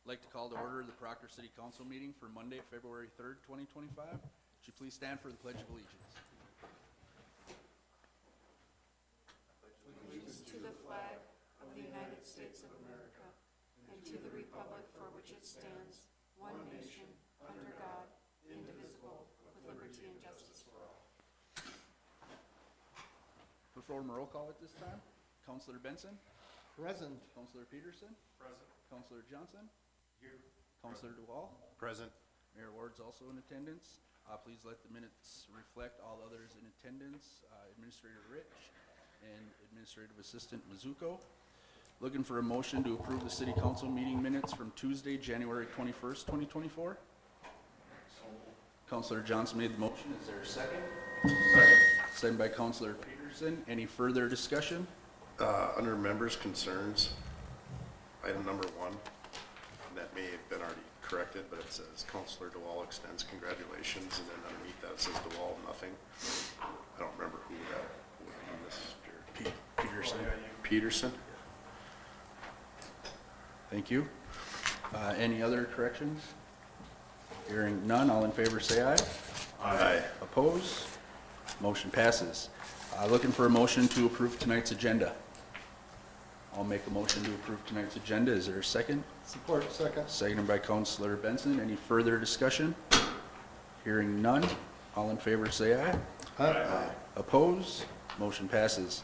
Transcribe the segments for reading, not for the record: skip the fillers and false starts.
I'd like to call to order the Proctor City Council meeting for Monday, February 3rd, 2025. Would you please stand for the Pledge of Allegiance? Allegiance to the flag of the United States of America and to the republic for which it stands, one nation, under God, indivisible, with liberty and justice for all. Perform a roll call at this time. Councilor Benson? Present. Councilor Peterson? Present. Councilor Johnson? Here. Councilor DeWall? Present. Mayor Ward's also in attendance. Please let the minutes reflect all others in attendance. Administrator Rich and Administrative Assistant Mizuko. Looking for a motion to approve the City Council meeting minutes from Tuesday, January 21st, 2024. Councilor Johnson made the motion. Is there a second? Second. Second by Councilor Peterson. Any further discussion? Under members' concerns, item number 1, that may have been already corrected, but it says Councilor DeWall extends congratulations, and then underneath that it says DeWall nothing. I don't remember who that would be, Mr. Peterson. Peterson. Thank you. Any other corrections? Hearing none, all in favor say aye. Aye. Opposed? Motion passes. Looking for a motion to approve tonight's agenda. I'll make a motion to approve tonight's agenda. Is there a second? Support. Second. Seconded by Councilor Benson. Any further discussion? Hearing none, all in favor say aye. Aye. Opposed? Motion passes.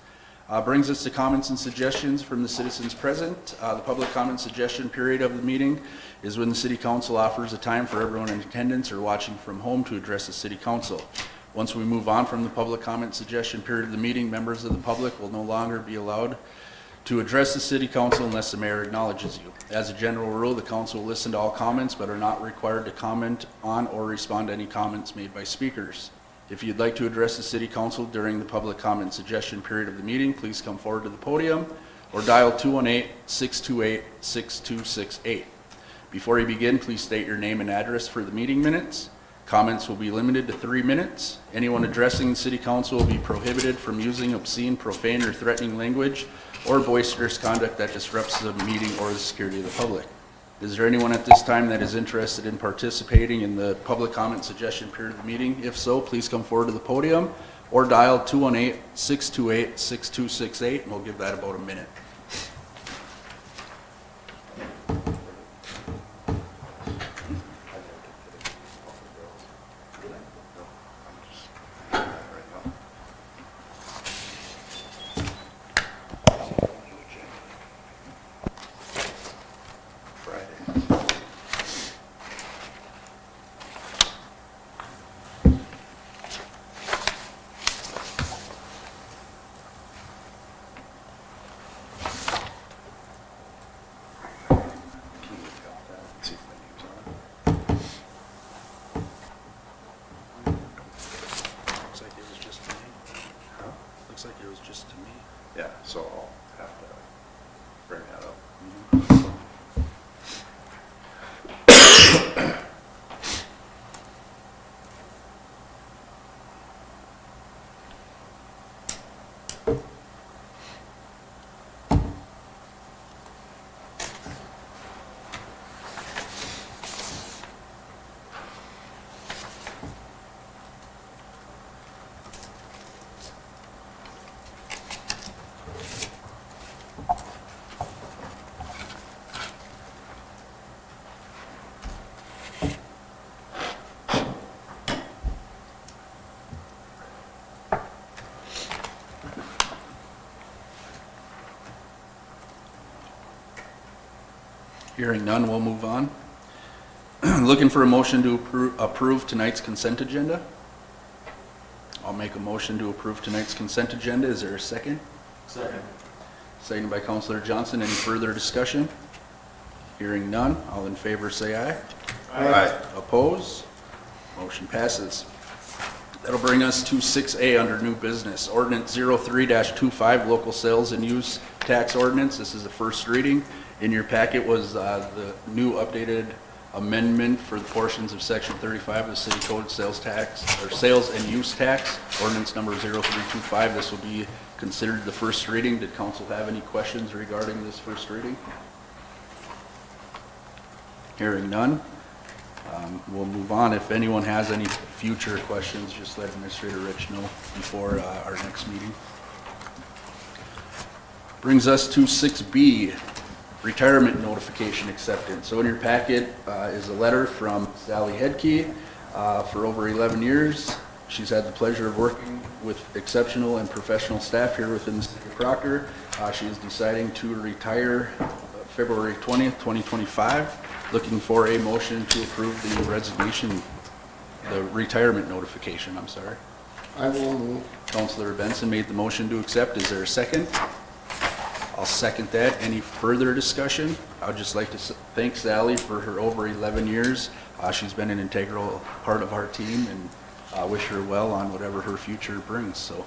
Brings us to comments and suggestions from the citizens present. The public comment suggestion period of the meeting is when the City Council offers a time for everyone in attendance or watching from home to address the City Council. Once we move on from the public comment suggestion period of the meeting, members of the public will no longer be allowed to address the City Council unless the mayor acknowledges you. As a general rule, the council will listen to all comments but are not required to comment on or respond to any comments made by speakers. If you'd like to address the City Council during the public comment suggestion period of the meeting, please come forward to the podium or dial 218-628-6268. Before you begin, please state your name and address for the meeting minutes. Comments will be limited to 3 minutes. Anyone addressing the City Council will be prohibited from using obscene, profane, or threatening language or boisterous conduct that disrupts the meeting or the security of the public. Is there anyone at this time that is interested in participating in the public comment suggestion period of the meeting? If so, please come forward to the podium or dial 218-628-6268, and we'll give that about a minute. Yeah, so I'll have to bring that up. Hearing none, we'll move on. Looking for a motion to approve tonight's consent agenda. I'll make a motion to approve tonight's consent agenda. Is there a second? Second. Seconded by Councilor Johnson. Any further discussion? Hearing none, all in favor say aye. Aye. Opposed? Motion passes. That'll bring us to 6A under new business. Ordinance 03-25, local sales and use tax ordinance. This is the first reading. In your packet was the new updated amendment for the portions of section 35 of the city code, sales tax, or sales and use tax, ordinance number 0325. This will be considered the first reading. Did council have any questions regarding this first reading? Hearing none, we'll move on. If anyone has any future questions, just let Administrator Rich know before our next meeting. Brings us to 6B, retirement notification acceptance. So in your packet is a letter from Sally Hedke for over 11 years. She's had the pleasure of working with exceptional and professional staff here within the city of Proctor. She is deciding to retire February 20th, 2025. Looking for a motion to approve the resignation, the retirement notification, I'm sorry. I will move. Councilor Benson made the motion to accept. Is there a second? I'll second that. Any further discussion? I would just like to thank Sally for her over 11 years. She's been an integral part of our team, and wish her well on whatever her future brings. So,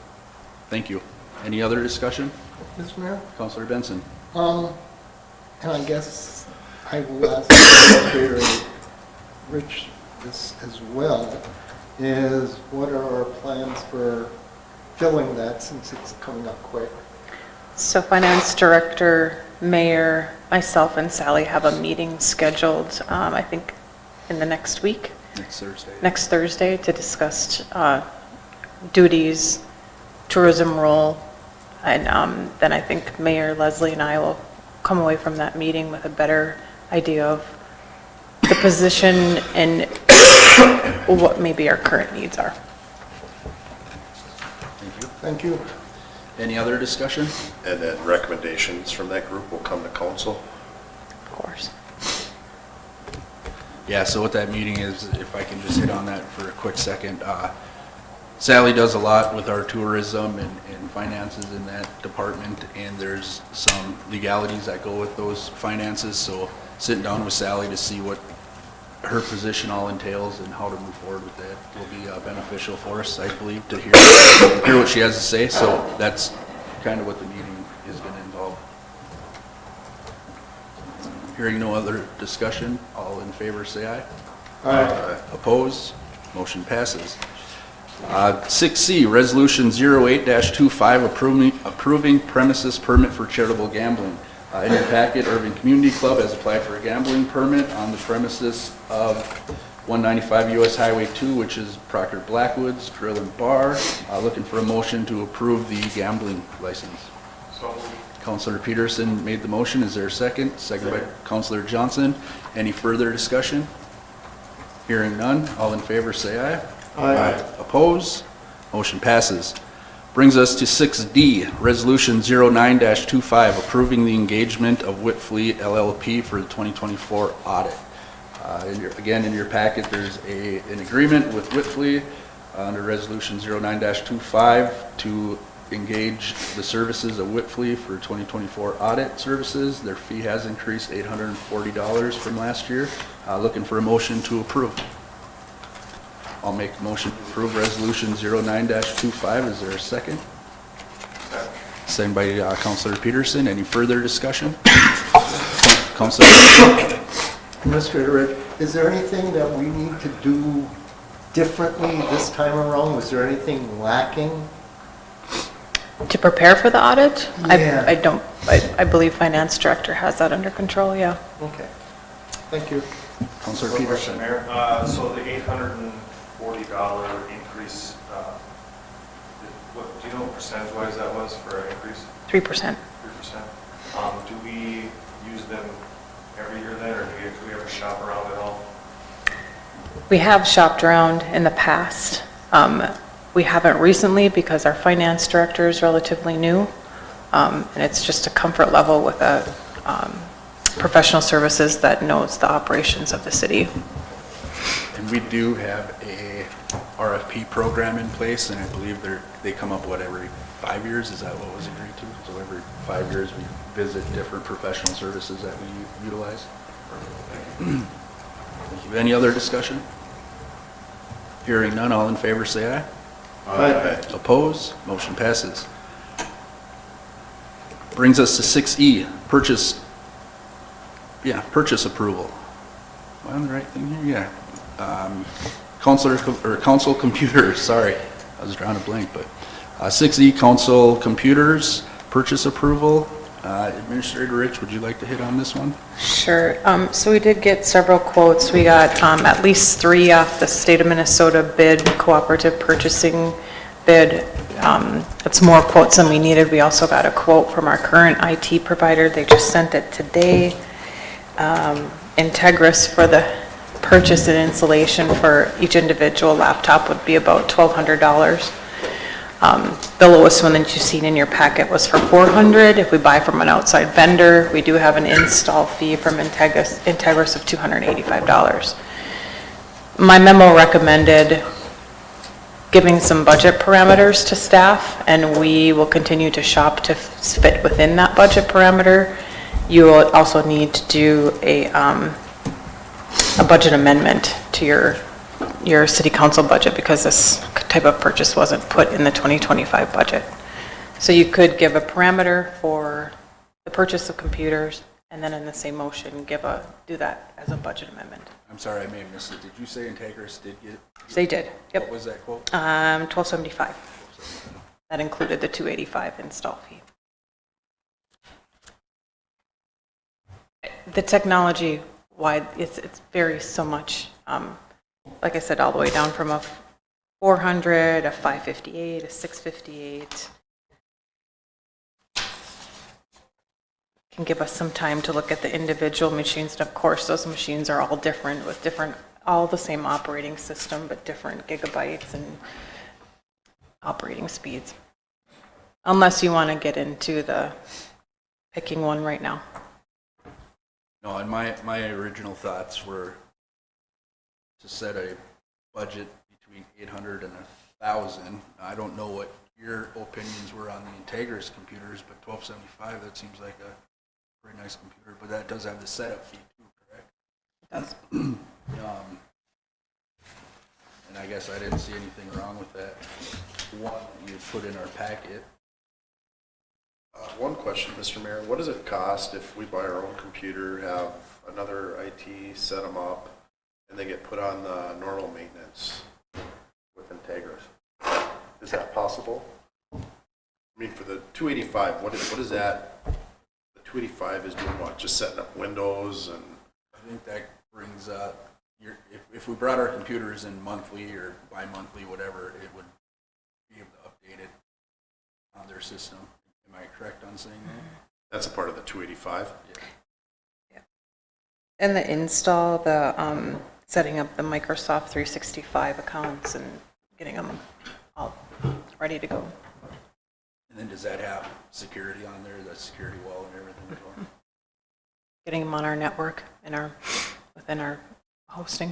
thank you. Any other discussion? Mr. Mayor? Councilor Benson. And I guess I will ask Administrator Rich this as well, is what are our plans for filling that since it's coming up quick? So Finance Director, Mayor, myself, and Sally have a meeting scheduled, I think, in the next week, next Thursday, to discuss duties, tourism role, and then I think Mayor Leslie and I will come away from that meeting with a better idea of the position and what maybe our current needs are. Thank you. Thank you. Any other discussion? And then recommendations from that group will come to council. Of course. Yeah, so what that meeting is, if I can just hit on that for a quick second, Sally does a lot with our tourism and finances in that department, and there's some legalities that go with those finances, so sitting down with Sally to see what her position all entails and how to move forward with that will be beneficial for us, I believe, to hear what she has to say, so that's kind of what the meeting is going to involve. Hearing no other discussion, all in favor say aye. Aye. Opposed? Motion passes. 6C, Resolution 08-25, approving premises permit for charitable gambling. In your packet, Irving Community Club has applied for a gambling permit on the premises of 195 US Highway 2, which is Proctor Blackwoods Grill and Bar. Looking for a motion to approve the gambling license. So Councilor Peterson made the motion. Is there a second? Second by Councilor Johnson. Any further discussion? Hearing none. All in favor say aye. Aye. Oppose? Motion passes. Brings us to 6D, Resolution 09-25, approving the engagement of Whitfleet LLP for the 2024 audit. Again, in your packet, there's an agreement with Whitfleet under Resolution 09-25 to engage the services of Whitfleet for 2024 audit services. Their fee has increased $840 from last year. Looking for a motion to approve. I'll make a motion to approve Resolution 09-25. Is there a second? Second by Councilor Peterson. Any further discussion? Councilor. Administrator Rich, is there anything that we need to do differently this time around? Was there anything lacking? To prepare for the audit? Yeah. I believe Finance Director has that under control, yeah. Okay. Thank you. Councilor Quick question, Peterson. Mayor. So the $840 increase, do you know what percentage-wise that was for an increase? 3%. 3%? Do we use them every year then, or do we ever shop around at all? We have shopped around in the past. We haven't recently because our Finance Director is relatively new. And it's just a comfort level with a professional services that knows the operations of the city. And we do have a RFP program in place, and I believe they come up, every 5 years? Is that what was agreed to? So every 5 years, we visit different professional services that we utilize. Any other discussion? Hearing none, all in favor say aye. Aye. Oppose? Motion passes. Brings us to 6E, purchase approval. Am I on the right thing here? Yeah. Council computers, sorry. I was drawing a blank, but 6E, council computers, purchase approval. Administrator Rich, would you like to hit on this one? Sure. So we did get several quotes. We got at least 3 off the state of Minnesota bid, cooperative purchasing bid. It's more quotes than we needed. We also got a quote from our current IT provider. They just sent it today. Integris for the purchase and installation for each individual laptop would be about $1,200. The lowest one that you've seen in your packet was for $400. If we buy from an outside vendor, we do have an install fee from Integris of $285. My memo recommended giving some budget parameters to staff, and we will continue to shop to fit within that budget parameter. You will also need to do a budget amendment to your city council budget because this type of purchase wasn't put in the 2025 budget. So you could give a parameter for the purchase of computers, and then in the same motion, do that as a budget amendment. I'm sorry, I may have missed it. Did you say Integris did get? They did, yep. What was that quote? $1,275. That included the $285 install fee. The technology wide, it varies so much. Like I said, all the way down from a 400, a 558, a 658. Can give us some time to look at the individual machines. And of course, those machines are all different with all the same operating system, but different gigabytes and operating speeds. Unless you want to get into the picking one right now. No, and my original thoughts were to set a budget between 800 and 1,000. I don't know what your opinions were on the Integris computers, but 1275, that seems like a pretty nice computer, but that does have the setup fee too, correct? It does. And I guess I didn't see anything wrong with that one that you put in our packet. One question, Mr. Mayor, what does it cost if we buy our own computer, have another IT set them up, and they get put on the normal maintenance with Integris? Is that possible? I mean, for the 285, what is that? The 285 is doing what? Just setting up Windows and? I think that brings if we brought our computers in monthly or bi-monthly, whatever, it would be able to update it on their system. Am I correct on saying that? That's a part of the 285? Yeah. And the install, the setting up the Microsoft 365 accounts and getting them all ready to go. And then does that have security on there, the security wall and everything as well? Getting them on our network within our hosting.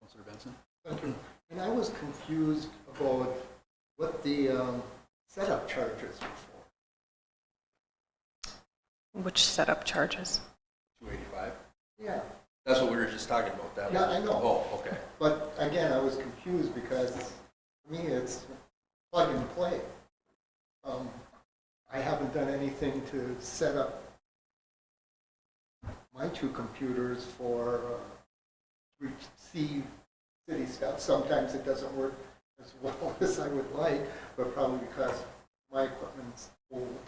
Councilor Benson? Okay. And I was confused about what the setup charges were for. Which setup charges? 285? Yeah, That's what we were just talking about. That Yeah, was, I know. Oh, okay. but again, I was confused because for me, it's plug and play. I haven't done anything to set up my 2 computers for city stuff. Sometimes it doesn't work as well as I would like, but probably because my equipment's old.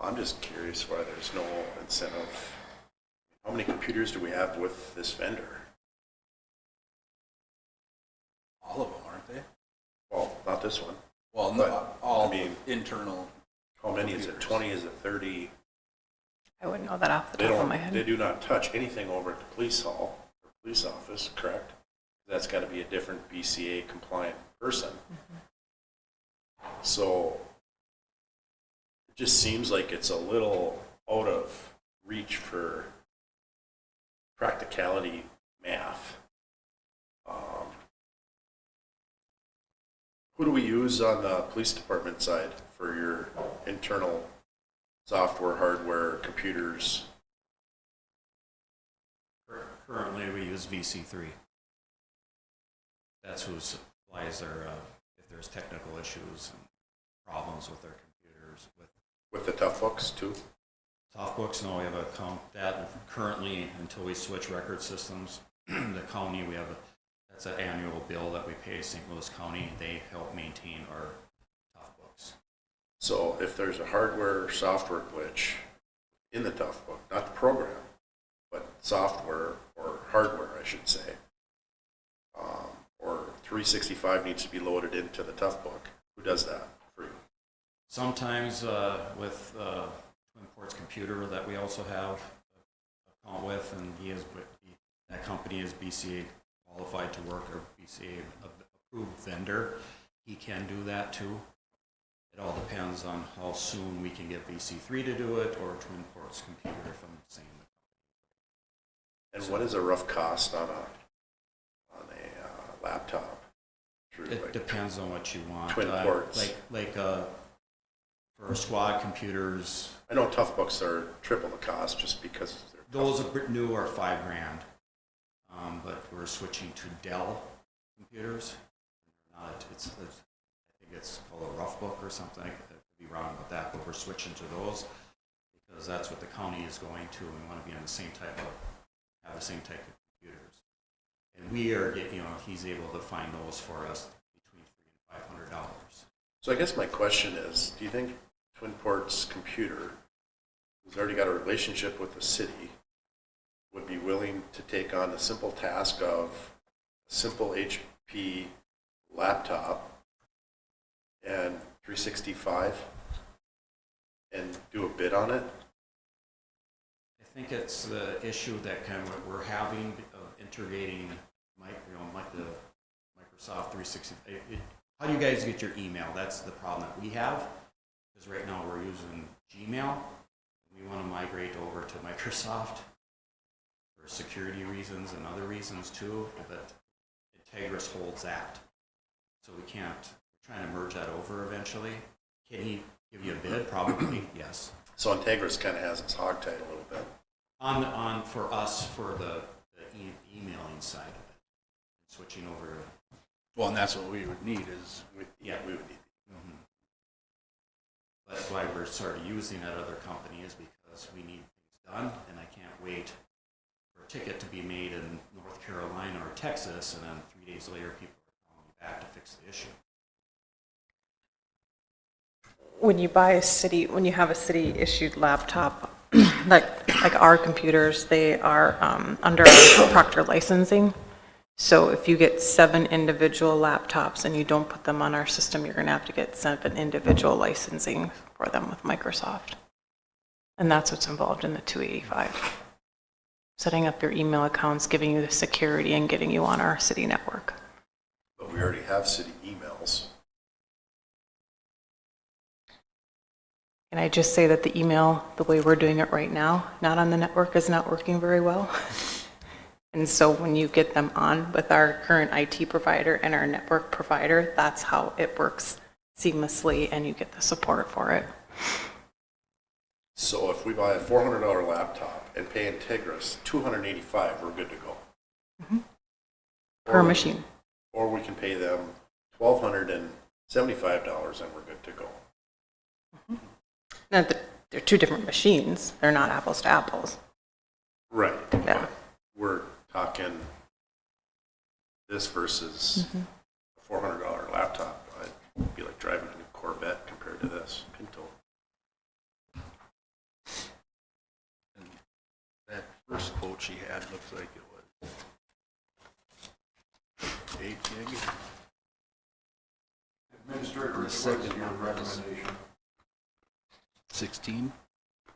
I'm just curious why there's no incentive. How many computers do we have with this vendor? All of them, aren't they? Well, not this one. Well, But, no, all I mean, internal. How many is it? computers. 20? Is it 30? I wouldn't know that off the They top of my don't. They head. do not touch anything over at the police hall or police office, correct? That's got to be a different BCA compliant person. So it just seems like it's a little out of reach for practicality math. Who do we use on the police department side for your internal software, hardware, computers? Currently, we use VC3. That's who supplies their, if there's technical issues and problems with their computers. With the tough books too? Softbooks, no, we have a that currently, until we switch record systems, the county, that's an annual bill that we pay St. Louis County. They help maintain our tough books. So if there's a hardware or software glitch in the tough book, not the program, but software or hardware, I should say, or 365 needs to be loaded into the tough book, who does that for you? Sometimes with Twin Port's computer that we also have an account with, and that company is BCA qualified to work, or BCA approved vendor. He can do that too. It all depends on how soon we can get VC3 to do it, or Twin Port's computer, if I'm saying that. And what is a rough cost on a laptop? Through It depends on what you want. Twin Ports. For squad computers, I know tough books are triple the cost just because they're those are new are $5,000, but we're switching to Dell computers. Not, I think it's called a rough book or something. I could be wrong about that, but we're switching to those because that's what the county is going to. We want to be on the same type of, have the same type of computers. And we are getting, he's able to find those for us between $300 and $500. So I guess my question is, do you think Twin Port's computer, who's already got a relationship with the city, would be willing to take on the simple task of a simple HP laptop and 365 and do a bid on it? I think it's the issue that we're having of integrating the Microsoft 365. How do you guys get your email? That's the problem that we have, because right now we're using Gmail. We want to migrate over to Microsoft for security reasons and other reasons too, but Integris holds that. So we can't, we're trying to merge that over eventually. Can he give you a bid? Probably, yes. So Integris kind of has its hog tied a little bit. On for us, for the emailing side of it, switching over. Well, and that's what we would need is, We would need. Mm-hmm. That's why we're sort of using that other company, is because we need things done, and I can't wait for a ticket to be made in North Carolina or Texas, and then 3 days later people are calling me back to fix the issue. When you have a city issued laptop, like our computers, they are under Proctor licensing. So if you get 7 individual laptops and you don't put them on our system, you're going to have to get 7 individual licensing for them with Microsoft. And that's what's involved in the 285. Setting up your email accounts, giving you the security, and getting you on our city network. But we already have city emails. And I just say that the email, the way we're doing it right now, not on the network, is not working very well. And so when you get them on with our current IT provider and our network provider, that's how it works seamlessly, and you get the support for it. So if we buy a $400 laptop and pay Integris $285, we're good to go. Mm-hmm. Per machine. Or we can pay them $1,275 and we're good to go. Mm-hmm. Now, they're 2 different machines. They're not apples to apples. Right. Yeah. We're talking this versus a $400 laptop. I'd be like driving a new Corvette compared to this Pinto. and that first quote she had looks like it was 8 gig. Administrator, The what second is your one was- recommendation? 16.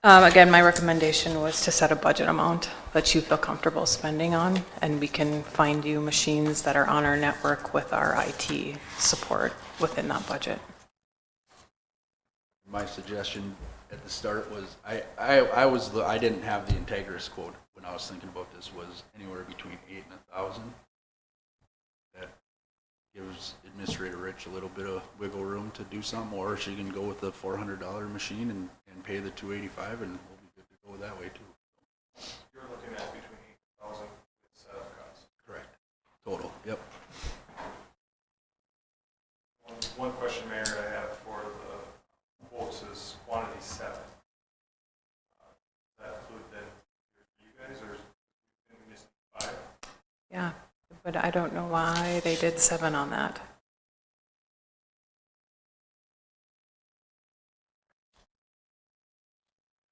Again, my recommendation was to set a budget amount that you feel comfortable spending on, and we can find you machines that are on our network with our IT support within that budget. My suggestion at the start was, I didn't have the Integris quote when I was thinking about this, was anywhere between 8 and 1,000. That gives Administrator Rich a little bit of wiggle room to do something, or she can go with the $400 machine and pay the $285, and we'll be good to go that way too. You're looking at between 8,000 and setup costs. Correct. Total, yep. One question, Mayor, I have for the quotes is quantity 7. Does that include then you guys, or is it just 5? Yeah, but I don't know why they did 7 on that.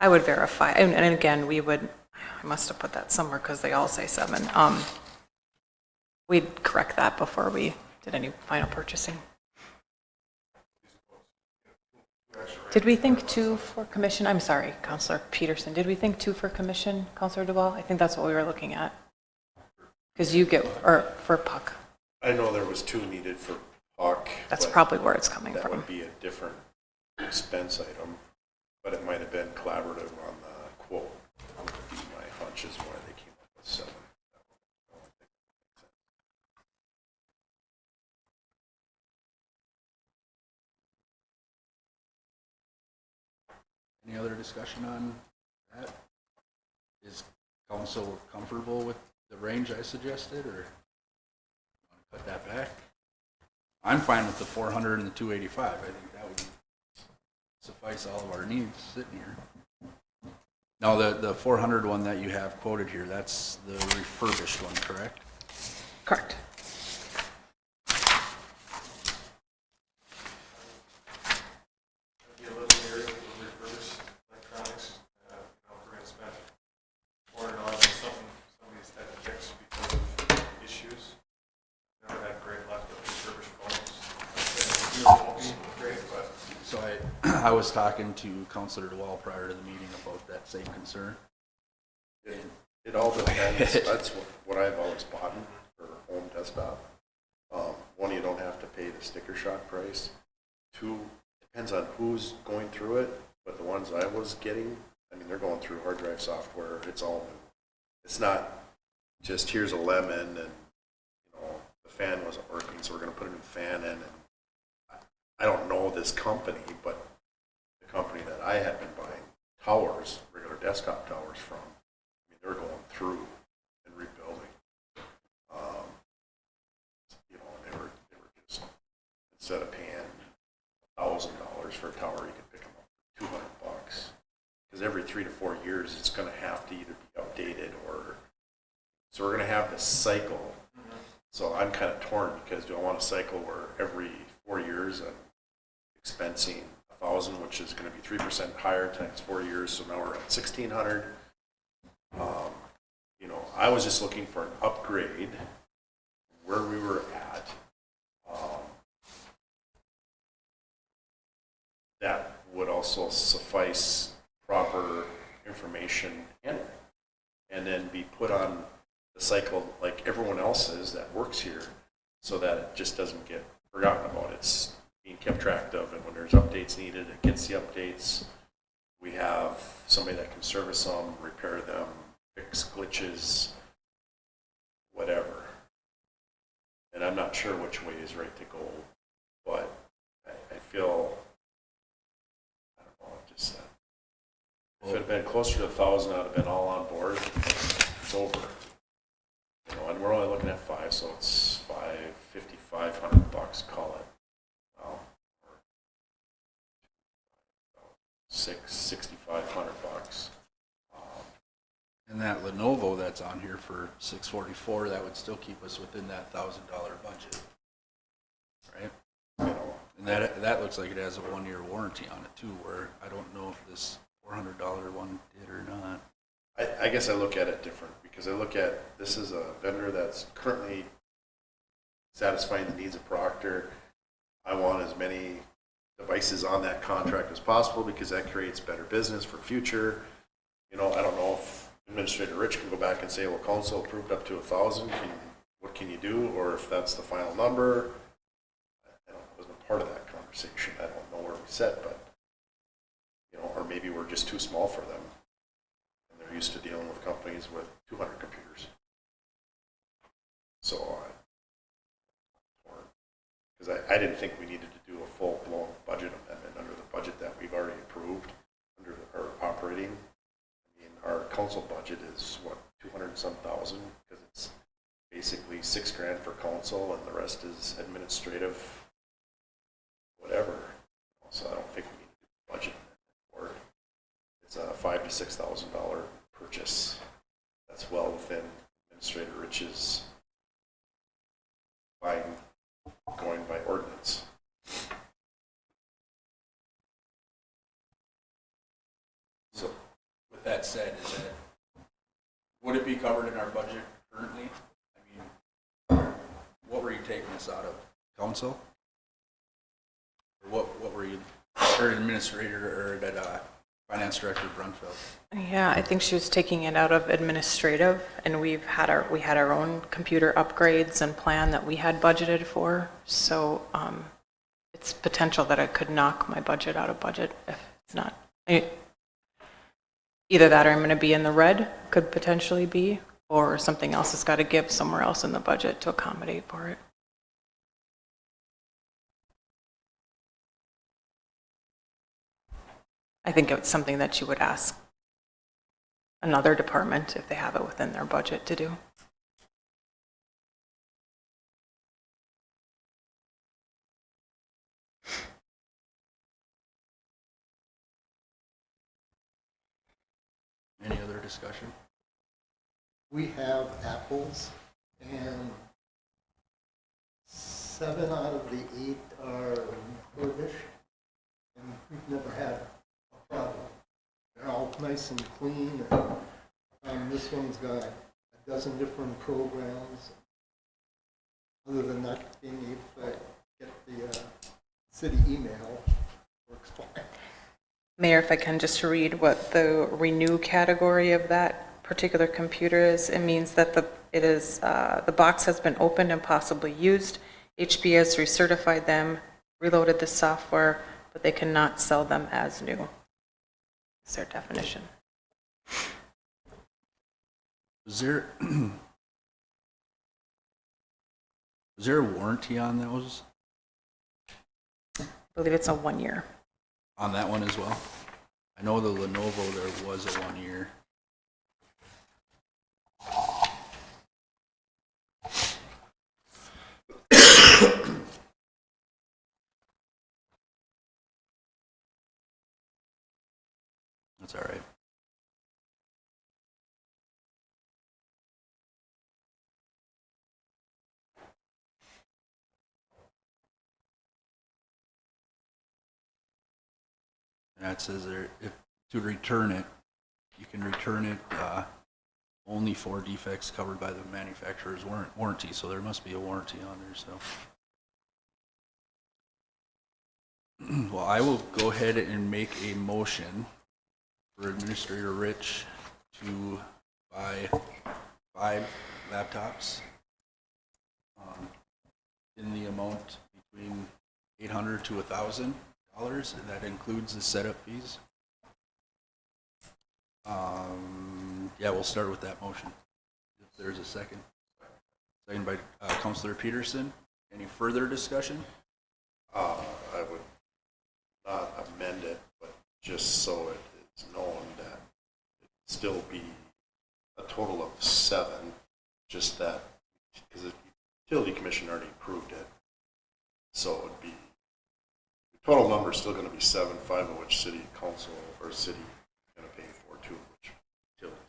I would verify, and again, I must have put that somewhere because they all say 7. We'd correct that before we did any final purchasing. Did we think 2 for commission? I'm sorry, Counselor Peterson. Did we think 2 for commission, Counselor DeWall? I think that's what we were looking at. Because or for Puck. I know there was 2 needed for Puck. That's but probably where it's coming that from. would be a different expense item, but it might have been collaborative on the quote. That would be my hunch is why they came up with 7. Any other discussion on that? Is council comfortable with the range I suggested, or want to cut that back? I'm fine with the 400 and the 285. I think that would suffice all of our needs sitting here. Now, the 400 one that you have quoted here, that's the refurbished one, correct? Correct. Be a little leery with the refurbished electronics. We're going to spend $400 on somebody's had to fix because of issues. Never had great luck with refurbished phones. It won't be great, but So I was talking to Councilor DeWall prior to the meeting about that same concern. It all depends. That's what I've always bought for home desktop. 1, you don't have to pay the sticker shock price. 2, depends on who's going through it, but the ones I was getting, I mean, they're going through hard drive software. It's all new. It's not just here's a lemon and, the fan wasn't working, so we're going to put a new fan in. And I don't know this company, but the company that I had been buying towers, regular desktop towers from, I mean, they're going through and rebuilding. And they were just, instead of paying $1,000 for a tower, you could pick them up for $200. Because every 3 to 4 years, it's going to have to either be updated or, so we're going to have this cycle. So I'm kind of torn because do I want a cycle where every 4 years I'm expensing $1,000, which is going to be 3% higher times 4 years, so now we're at $1,600. I was just looking for an upgrade where we were at. That would also suffice proper information handling, and then be put on the cycle like everyone else's that works here, so that it just doesn't get forgotten about. It's being kept track of, and when there's updates needed, it gets the updates. We have somebody that can service them, repair them, fix glitches, whatever. And I'm not sure which way is right to go, but I feel, I don't know, just if it had been closer to 1,000, I'd have been all on board. It's over. And we're only looking at 5, so it's $500, call it. $6,500. And that Lenovo that's on here for $644, that would still keep us within that $1,000 budget, right? And that looks like it has a 1-year warranty on it too, where I don't know if this $400 one did or not. I guess I look at it different, because I look at, this is a vendor that's currently satisfying the needs of Proctor. I want as many devices on that contract as possible, because that creates better business for future. I don't know if Administrator Rich can go back and say, well, council approved up to 1,000, what can you do? Or if that's the final number. I wasn't a part of that conversation. I don't know where we sit, but, or maybe we're just too small for them. And they're used to dealing with companies with 200 computers. So, because I didn't think we needed to do a full-blown budget amendment under the budget that we've already approved under our operating. Our council budget is what, 200 and some thousand, because it's basically $6,000 for council and the rest is administrative, whatever. So I don't think we need to do a budget for it. It's a $5,000 to $6,000 purchase. That's well within Administrator Rich's going by ordinance. So with that said, is that, would it be covered in our budget currently? I mean, what were you taking this out of? Council? Or what were you, or administrator, or that, finance director Brunfeld? Yeah, I think she was taking it out of administrative, and we had our own computer upgrades and plan that we had budgeted for. So it's potential that I could knock my budget out of budget if it's not. Either that, or I'm going to be in the red, could potentially be, or something else has got to give somewhere else in the budget to accommodate for it. I think it's something that you would ask another department if they have it within their budget to do. Any other discussion? We have apples, and 7 out of the 8 are refurbished, and we've never had a problem. They're all nice and clean, and this one's got a dozen different programs. Other than not being able to get the city email, works fine. Mayor, if I can just read what the renew category of that particular computer is, it means that the box has been opened and possibly used. HB has recertified them, reloaded the software, but they cannot sell them as new. That's their definition. Was there, was there a warranty on those, I believe it's a 1 year. on that one as well? I know the Lenovo, there was a 1 year. That's all right. And that says there, if, to return it, you can return it, only for defects covered by the manufacturer's warranty, so there must be a warranty on there, so. Well, I will go ahead and make a motion for Administrator Rich to buy 5 laptops in the amount between $800 to $1,000, and that includes the setup fees. Yeah, we'll start with that motion. If there's a second. Second by Councilor Peterson. Any further discussion? I would not amend it, but just so it is known that it still be a total of 7, just that, because the utility commission already approved it. So it would be, the total number is still going to be 7, 5 of which city council or city is going to pay for, 2 of which utility.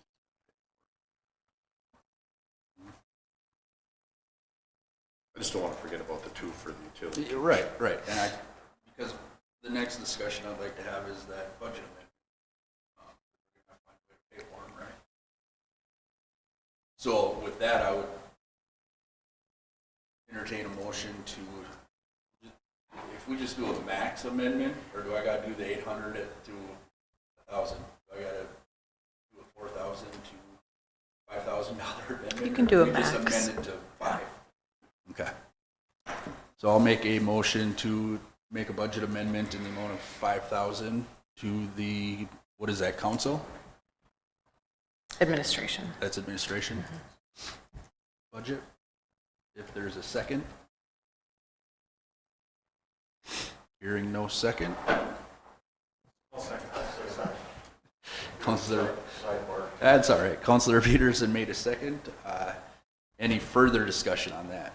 I just don't want to forget about the 2 for the utility. Right, right. And because the next discussion I'd like to have is that budget amendment. We're gonna find a way to pay for them, right? So with that, I would entertain a motion to, if we just do a max amendment, or do I gotta do the 800 to 1,000? Do I gotta do a 4,000 to $5,000 amendment? You can or do a we just max. amend it to 5? Okay. So I'll make a motion to make a budget amendment in the amount of 5,000 to the, what is that, council? Administration. That's administration. Budget. If there's a second. Hearing no second. I'll second. Sorry. Councilor, Sidebar. that's all right. Councilor Peterson made a second. Any further discussion on that?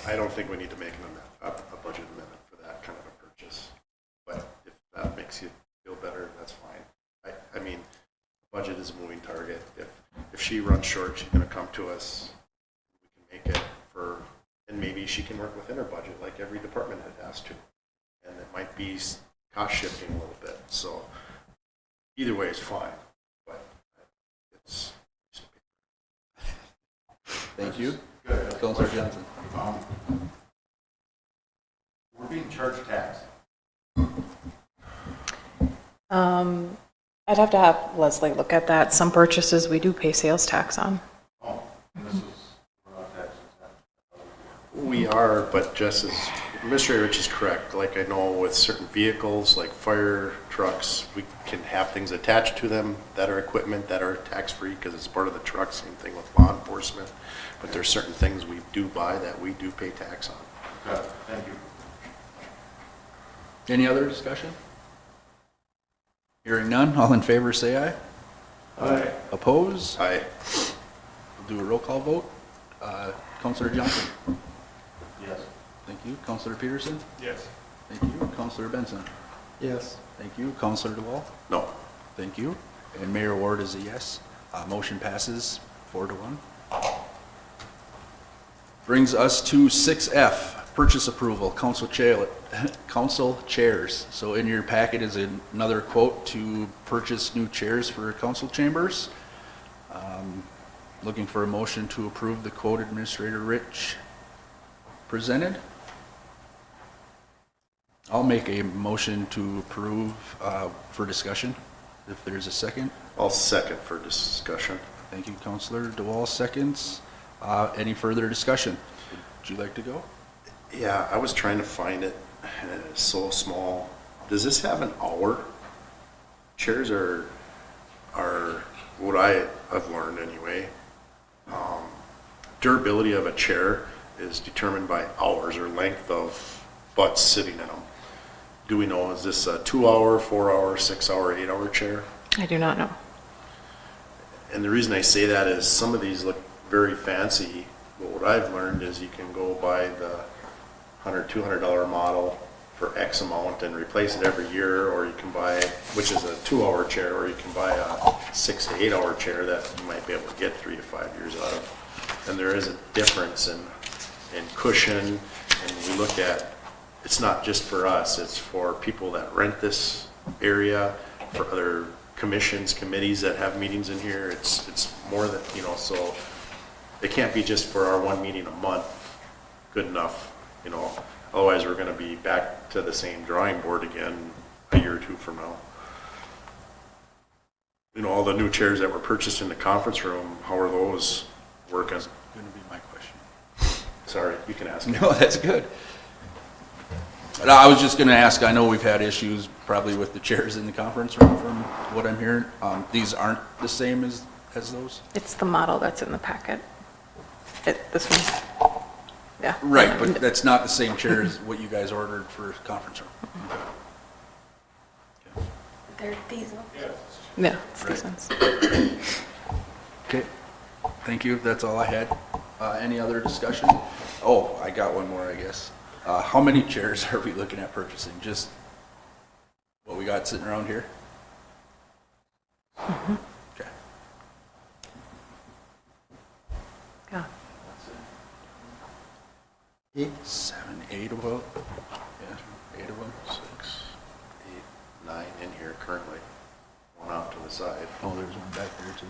I don't think we need to make a budget amendment for that kind of a purchase. But if that makes you feel better, that's fine. I mean, budget is a moving target. If she runs short, she's going to come to us. We can make it for, and maybe she can work within her budget like every department head has to. And it might be cost shifting a little bit. So Either way is fine, but it's, Thank you. Councilor Johnson. We're being charged tax. I'd have to have Leslie look at that. Some purchases we do pay sales tax on. Oh, and this is, we're not taxing that. we are, but just as Administrator Rich is correct, like I know with certain vehicles, like fire trucks, we can have things attached to them that are equipment that are tax-free because it's part of the truck, same thing with law enforcement. But there's certain things we do buy that we do pay tax on. Okay, thank you. Any other discussion? Hearing none, all in favor say aye. Aye. Oppose? I, We'll do a roll call vote. Councilor Johnson? Yes. Thank you. Councilor Peterson? Yes. Thank you. Councilor Benson? Yes. Thank you. Councilor DeWall? no, Thank you. And Mayor Ward is a yes. Motion passes 4-1. Brings us to 6F, purchase approval, council chairs. So in your packet is another quote to purchase new chairs for council chambers. Looking for a motion to approve the quote Administrator Rich presented. I'll make a motion to approve for discussion, if there's a second. I'll second for discussion. Thank you, Councilor DeWall, seconds. Any further discussion? Would you like to go? Yeah, I was trying to find it, and it's so small. Does this have an hour? Chairs are what I've learned anyway. Durability of a chair is determined by hours or length of butts sitting in them. Do we know, is this a 2-hour, 4-hour, 6-hour, 8-hour chair? I do not know. And the reason I say that is some of these look very fancy, but what I've learned is you can go buy the $100, $200 model for X amount and replace it every year, or you can buy, which is a 2-hour chair, or you can buy a 6 to 8-hour chair that you might be able to get 3 to 5 years out of. And there is a difference in cushion, and we look at, it's not just for us, it's for people that rent this area, for other commissions, committees that have meetings in here. It's more than, so it can't be just for our one meeting a month good enough, otherwise we're gonna be back to the same drawing board again a year or two from now. All the new chairs that were purchased in the conference room, how are those working? That's going to be my question. Sorry, you can ask me. No, that's good. But I was just going to ask, I know we've had issues probably with the chairs in the conference room from what I'm hearing. These aren't the same as those? It's the model that's in the packet. This one. Yeah. Right, but that's not the same chair as what you guys ordered for conference room. They're diesel. Yeah, it's these Right. ones. Okay, thank you, that's all I had. Any other discussion? Oh, I got one more, I guess. How many chairs are we looking at purchasing? Just what we got sitting around here? Okay. Yeah. 8. 7, 8 of them? Yeah, 8 of them. 6, 8, 9 in here currently, one off to the side. Oh, there's one back there too.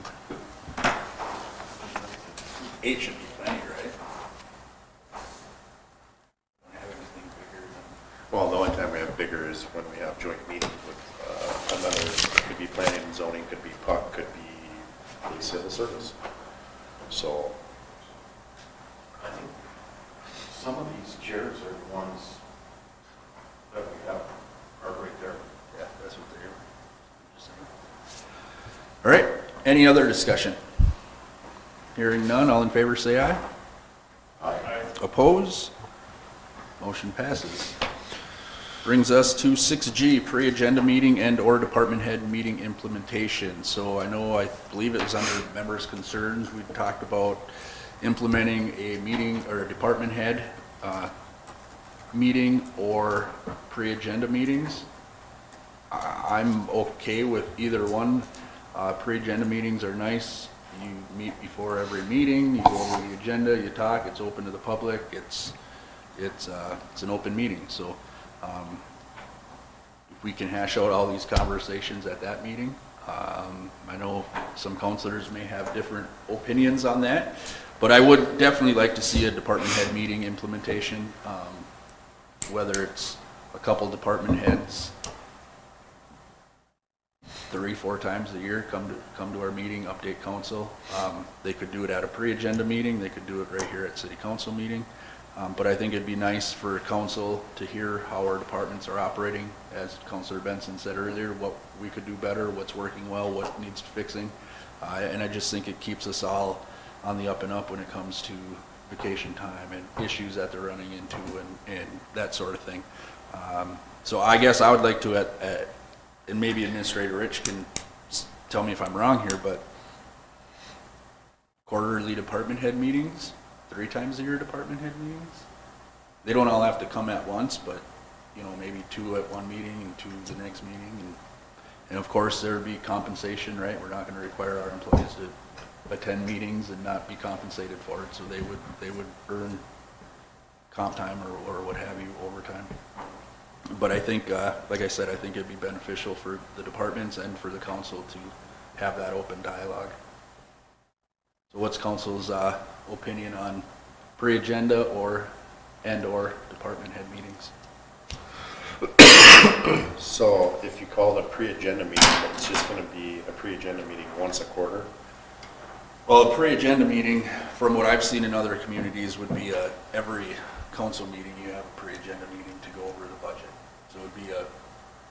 8 should be plenty, right? Don't have anything bigger than. Well, the only time we have bigger is when we have joint meetings with another, could be planning and zoning, could be PUC, could be the civil service. So, I think some of these chairs are the ones that we have, are right there. Yeah, that's what they're. All right, any other discussion? Hearing none, all in favor say aye. Aye. Oppose? Motion passes. Brings us to 6G, pre-agenda meeting and/or department head meeting implementation. So I believe it was under members' concerns, we talked about implementing a meeting or a department head meeting or pre-agenda meetings. I'm okay with either one. Pre-agenda meetings are nice. You meet before every meeting, you go over the agenda, you talk, it's open to the public, it's an open meeting, so if we can hash out all these conversations at that meeting, I know some counselors may have different opinions on that, but I would definitely like to see a department head meeting implementation, whether it's a couple department heads 3-4 times a year come to our meeting, update council. They could do it at a pre-agenda meeting, they could do it right here at city council meeting. But I think it'd be nice for council to hear how our departments are operating, as Councilor Benson said earlier, what we could do better, what's working well, what needs fixing. And I just think it keeps us all on the up and up when it comes to vacation time and issues that they're running into and that sort of thing. So I guess I would like to, and maybe Administrator Rich can tell me if I'm wrong here, but quarterly department head meetings, 3 times a year department head meetings. They don't all have to come at once, but, you know, maybe 2 at one meeting and 2 the next meeting. And of course, there would be compensation, right? We're not going to require our employees to attend meetings and not be compensated for it, so they would earn comp time or what have you, overtime. But I think, like I said, I think it'd be beneficial for the departments and for the council to have that open dialogue. So what's council's opinion on pre-agenda or department head meetings? So if you call it a pre-agenda meeting, it's just going to be a pre-agenda meeting once a quarter? Well, a pre-agenda meeting, from what I've seen in other communities, would be every council meeting you have a pre-agenda meeting to go over the budget. So it would be a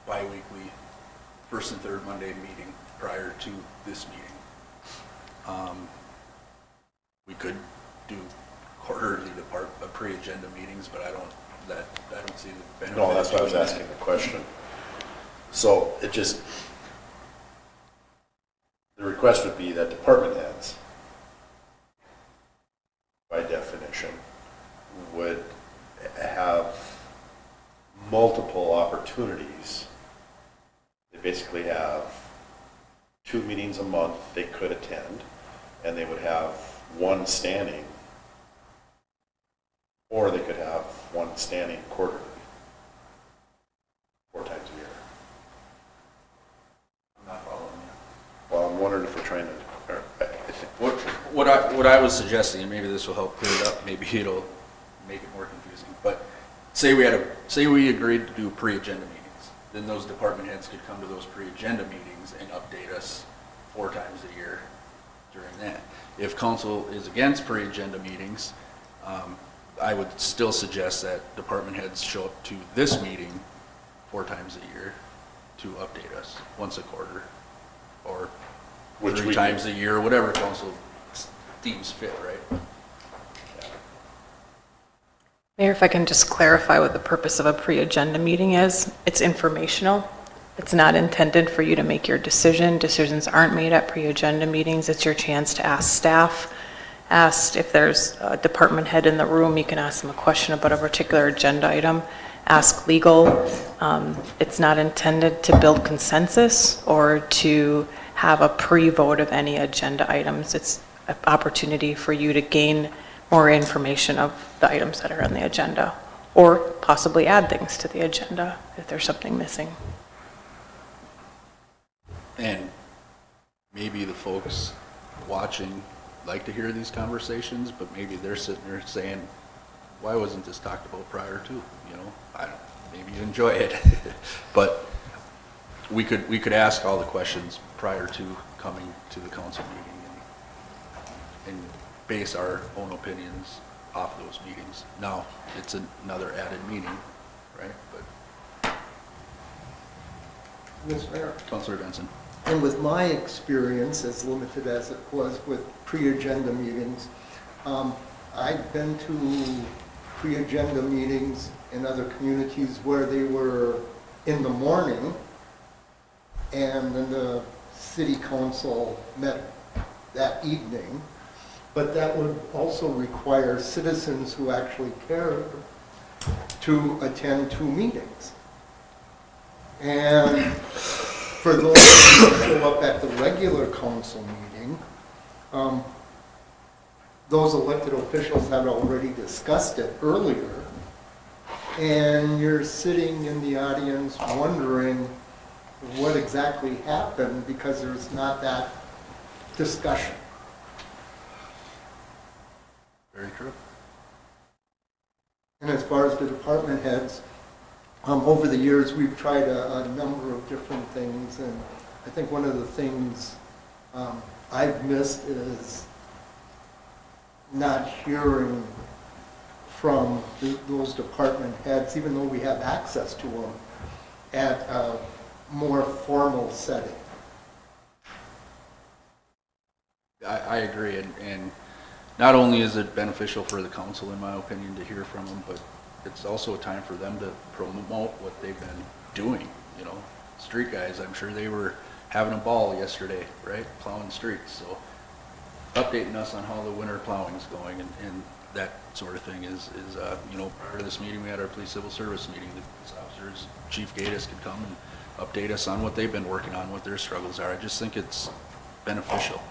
bi-weekly, first and third Monday meeting prior to this meeting. We could do quarterly pre-agenda meetings, but I don't see the benefit. No, that's why I was of doing asking that. the question. So the request would be that department heads, by definition, would have multiple opportunities. They basically have 2 meetings a month they could attend, and they would have 1 standing, or they could have 1 standing quarterly, 4 times a year. I'm not following you. Well, I'm wondering if we're trying to, or I think, What I was suggesting, and maybe this will help clear it up, maybe it'll make it more confusing, but say we agreed to do pre-agenda meetings, then those department heads could come to those pre-agenda meetings and update us 4 times a year during that. If council is against pre-agenda meetings, I would still suggest that department heads show up to this meeting 4 times a year to update us once a quarter, or Which 3 we times do. a year, whatever council deems fit, right? Mayor, if I can just clarify what the purpose of a pre-agenda meeting is. It's informational. It's not intended for you to make your decision. Decisions aren't made at pre-agenda meetings. It's your chance to ask staff. Ask if there's a department head in the room, you can ask them a question about a particular agenda item. Ask legal. It's not intended to build consensus or to have a pre-vote of any agenda items. It's an opportunity for you to gain more information of the items that are on the agenda, or possibly add things to the agenda if there's something missing. And maybe the folks watching like to hear these conversations, but maybe they're sitting there saying, why wasn't this talked about prior to, you know? Maybe you enjoy it. But we could ask all the questions prior to coming to the council meeting and base our own opinions off those meetings. Now, it's another added meeting, right? But Ms. Mayor? Councilor Benson. And with my experience, as limited as it was with pre-agenda meetings, I've been to pre-agenda meetings in other communities where they were in the morning, and then the city council met that evening, but that would also require citizens who actually cared to attend 2 meetings. And for those who show up at the regular council meeting, those elected officials had already discussed it earlier, and you're sitting in the audience wondering, what exactly happened because there's not that discussion. Very true. And as far as the department heads, over the years, we've tried a number of different things, and I think one of the things I've missed is not hearing from those department heads, even though we have access to them, at a more formal setting. I agree, and not only is it beneficial for the council, in my opinion, to hear from them, but it's also a time for them to promote what they've been doing, you know. Street guys, I'm sure they were having a ball yesterday, right, plowing streets, so updating us on how the winter plowing's going and that sort of thing is you know, prior to this meeting, we had our police civil service meeting. The police officers, Chief Gatus could come and update us on what they've been working on, what their struggles are. I just think it's beneficial.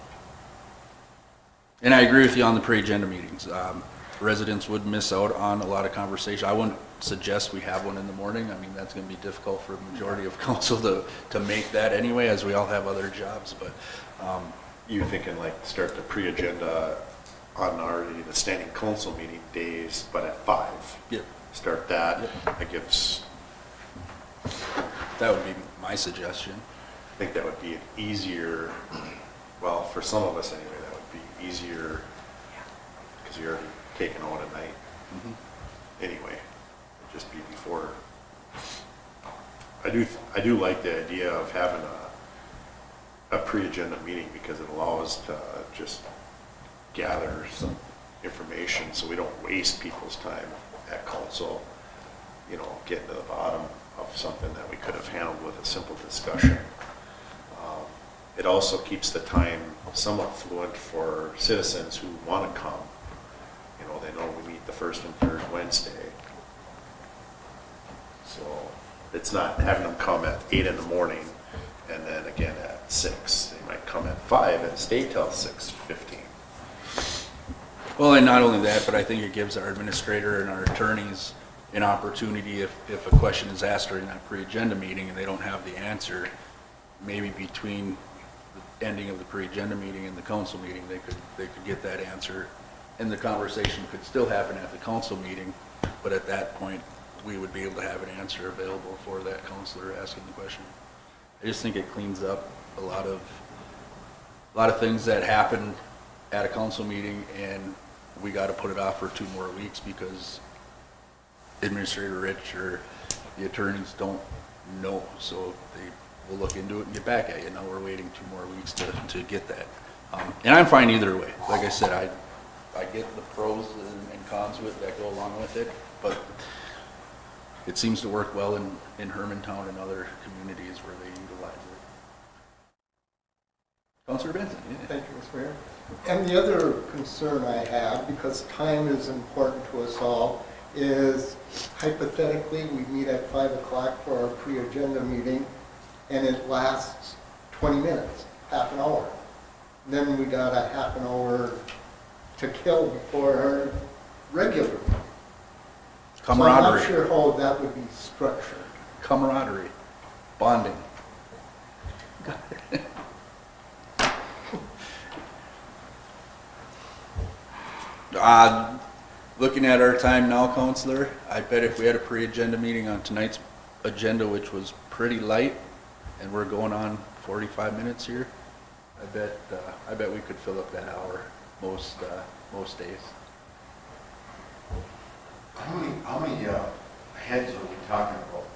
And I agree with you on the pre-agenda meetings. Residents would miss out on a lot of conversation. I wouldn't suggest we have one in the morning. I mean, that's going to be difficult for a majority of council to make that anyway, as we all have other jobs, but You're thinking like start the pre-agenda on already the standing council meeting days, but at 5. Yep. Start that. Yep. That gives, that would be my suggestion. I think that would be an easier, well, for some of us anyway, that would be easier because you're already taking out at night. Anyway, it'd just be before. I do like the idea of having a pre-agenda meeting because it allows to just gather some information so we don't waste people's time at council, you know, getting to the bottom of something that we could have handled with a simple discussion. It also keeps the time somewhat fluent for citizens who want to come. You know, they know we meet the first and third Wednesday. So it's not having them come at 8 in the morning and then again at 6. They might come at 5 and stay till 6:15. Well, and not only that, but I think it gives our administrator and our attorneys an opportunity if a question is asked during that pre-agenda meeting and they don't have the answer, maybe between the ending of the pre-agenda meeting and the council meeting, they could get that answer, and the conversation could still happen at the council meeting, but at that point, we would be able to have an answer available for that counselor asking the question. I just think it cleans up a lot of things that happen at a council meeting, and we got to put it off for 2 more weeks because Administrator Rich or the attorneys don't know, so they will look into it and get back at you. Now we're waiting 2 more weeks to get that. And I'm fine either way. Like I said, I get the pros and cons with that go along with it, but it seems to work well in Hermantown and other communities where they utilize it. Councilor Benson, yeah. Thank you, Mr. Mayor. And the other concern I have, because time is important to us all, is hypothetically, we meet at 5 o'clock for our pre-agenda meeting, and it lasts 20 minutes, half an hour. And then we got a half an hour to kill before our regular meeting. Camaraderie. So I'm not sure how that would be structured. Camaraderie, bonding. Looking at our time now, Counselor, I bet if we had a pre-agenda meeting on tonight's agenda, which was pretty light, and we're going on 45 minutes here, I bet we could fill up that hour most days. How many heads are we talking about?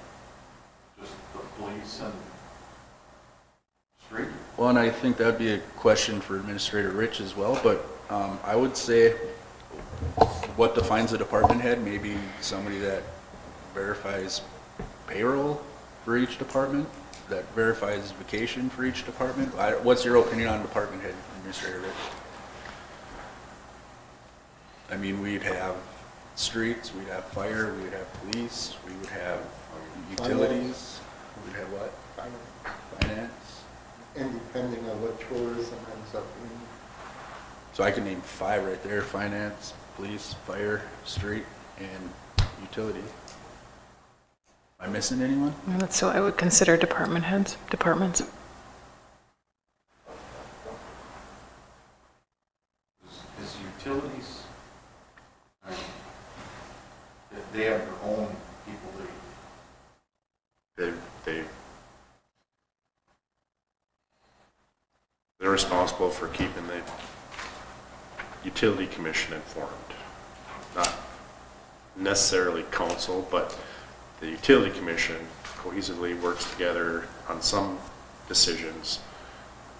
Just the police and street? Well, and I think that'd be a question for Administrator Rich as well, but I would say what defines a department head? Maybe somebody that verifies payroll for each department, that verifies vacation for each department. What's your opinion on department head, Administrator Rich? I mean, we'd have streets, we'd have fire, we'd have police, we would have utilities, we'd have what? Finance. And depending on what tourism ends up being. So I can name 5 right there: finance, police, fire, street, and utility. Am I missing anyone? And that's what I would consider department heads, departments. Is utilities, I mean, they have their own people They're responsible for keeping the utility commission informed. Not necessarily council, but the utility commission cohesively works together on some decisions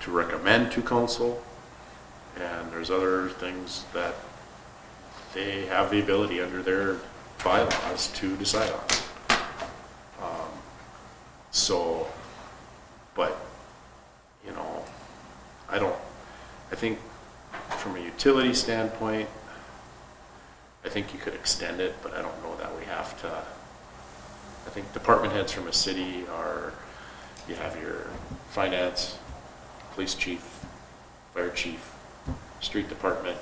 to recommend to council, and there's other things that they have the ability under their bylaws to decide on. So, but, you know, I think from a utility standpoint, I think you could extend it, but I don't know that we have to. I think department heads from a city are, you have your finance, police chief, fire chief, street department,